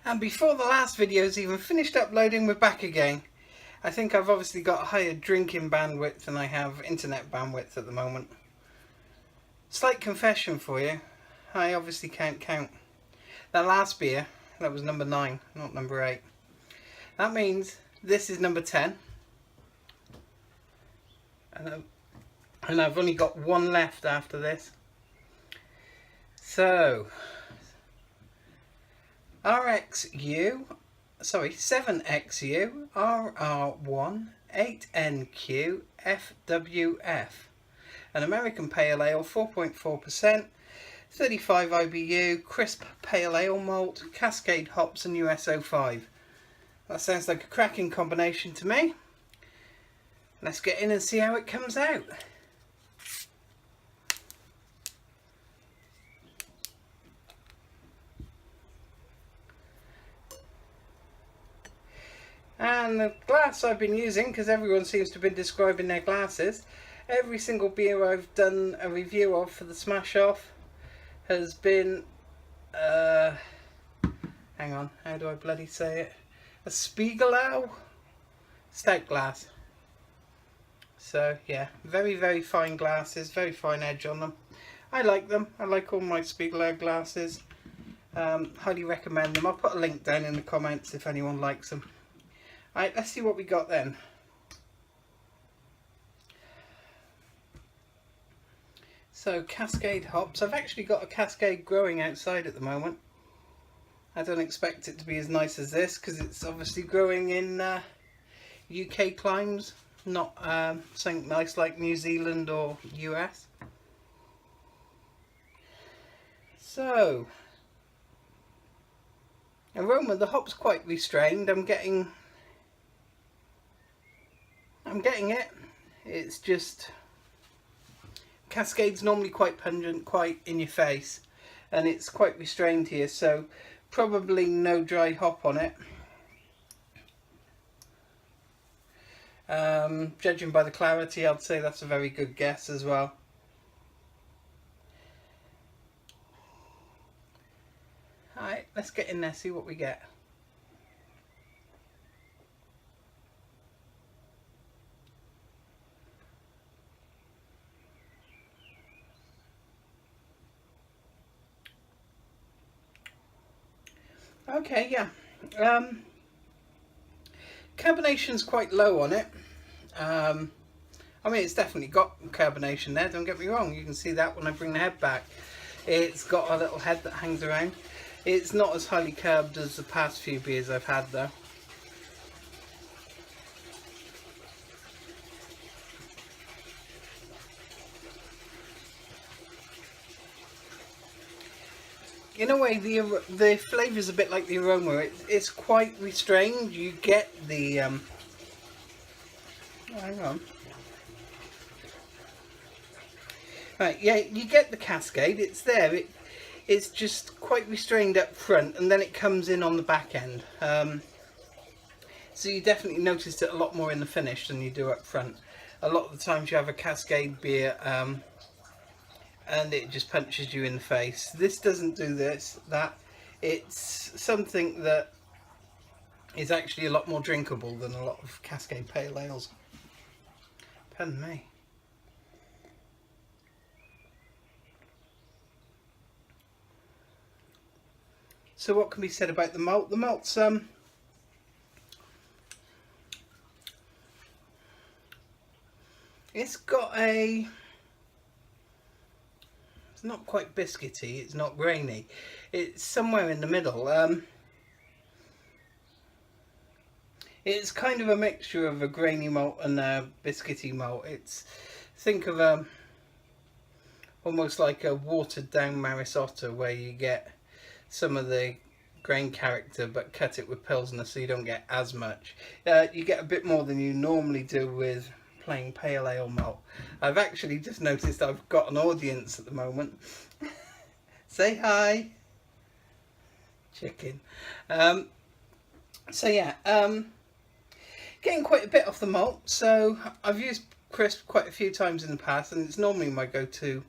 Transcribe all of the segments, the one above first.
And before the last video's even finished uploading, we're back again. I think I've obviously got a higher drinking bandwidth than I have internet bandwidth at the moment. Slight confession for you, I obviously can't count. That last beer, that was number 9, not number 8. That means this is number 10. And I've only got one left after this. So 7XU-RR1-8NQ-FWF. An American Pale Ale, 4.4%, 35 IBU, crisp Pale Ale malt, Cascade Hops and US-05. That sounds like a cracking combination to me. Let's get in and see how it comes out. And the glass I've been using, because everyone seems to have been describing their glasses, every single beer I've done a review of for the SmashOff has been, hang on, how do I bloody say it? A Spiegelau stout glass. So yeah, very, very fine glasses, very fine edge on them. I like them. I like all my Spiegelau glasses. Highly recommend them. I'll put a link down in the comments if anyone likes them. Alright, let's see what we got then. So, Cascade Hops. I've actually got a Cascade growing outside at the moment. I don't expect it to be as nice as this because it's obviously growing in UK climes, not something nice like New Zealand or US. So, aroma, the hop's quite restrained. I'm getting it. It's just, Cascade's normally quite pungent, quite in your face, and it's quite restrained here, so probably no dry hop on it. Judging by the clarity, I'd say that's a very good guess as well. Alright, let's get in there, see what we get. Okay, yeah. Carbonation's quite low on it. I mean, it's definitely got carbonation there, don't get me wrong. You can see that when I bring the head back. It's got a little head that hangs around. It's not as highly carbed as the past few beers I've had though. In a way, the flavour is a bit like the aroma. It's quite restrained. You get the hang on. Right, yeah, you get the Cascade. It's there. It's just quite restrained up front, and then it comes in on the back end. So you definitely notice it a lot more in the finish than you do up front. A lot of the times you have a Cascade beer. And it just punches you in the face. This doesn't do that. It's something that is actually a lot more drinkable than a lot of Cascade Pale Ales. Pardon me. So what can be said about the malt? The malt's it's got a, it's not quite biscuity, it's not grainy, it's somewhere in the middle. It's kind of a mixture of a grainy malt and a biscuity malt. It's, think of almost like a watered down Marisotta, where you get some of the grain character but cut it with Pilsner so you don't get as much. You get a bit more than you normally do with plain pale ale malt. I've actually just noticed I've got an audience at the moment. Say hi, chicken. So yeah, getting quite a bit off the malt. So I've used crisp quite a few times in the past, and it's normally my go-to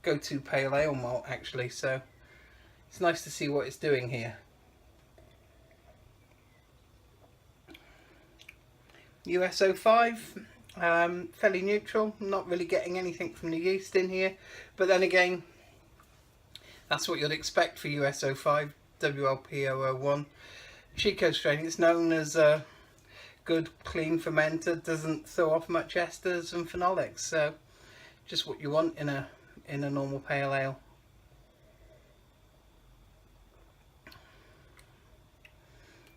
pale ale malt actually. So it's nice to see what it's doing here. US-05, fairly neutral, not really getting anything from the yeast in here, but then again, that's what you'd expect for US-05, WLP001. Chico strain, it's known as a good clean fermenter, doesn't throw off much esters and phenolics, so just what you want in a normal pale ale.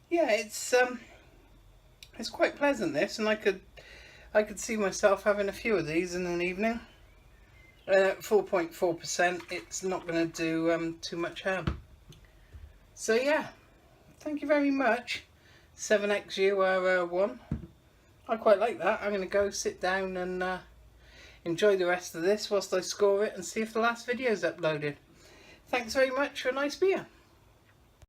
Yeah, it's quite pleasant this, and I could see myself having a few of these in an evening. 4.4%, it's not going to do too much harm. So yeah, thank you very much, 7XU-RR1. I quite like that. I'm going to go sit down and enjoy the rest of this whilst I score it and see if the last video is uploaded. Thanks very much for a nice beer.